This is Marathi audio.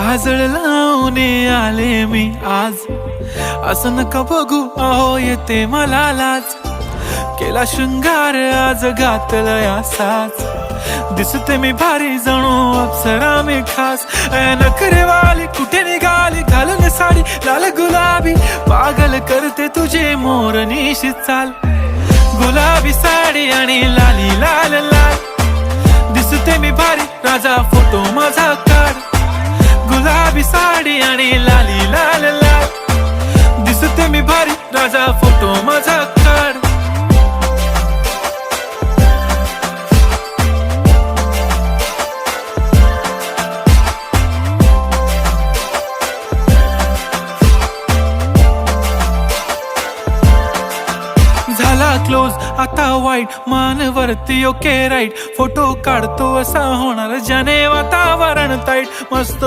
काजळ लावून आले मी आज, असं नका बघू अहो येते मला लाज. केला शृंगार आज घातला असाच, दिसते मी भारी जणू अप्सरा मी खास. नखरेवाली कुठे निघाली घालून साडी लाल गुलाबी, पागल करते तुझे मोरनीशी चाल. गुलाबी साडी आणि लाली लाल लाल, दिसते मी भारी राजा फोटो माझा काढ. गुलाबी साडी आणि लाली लाल लाल, दिसते मी भारी राजा फोटो माझा काढ. झाला क्लोज आता वाईट, मान वरती ओके राईट. फोटो काढतो असा होणार ज्याने वातावरण ताईट. मस्त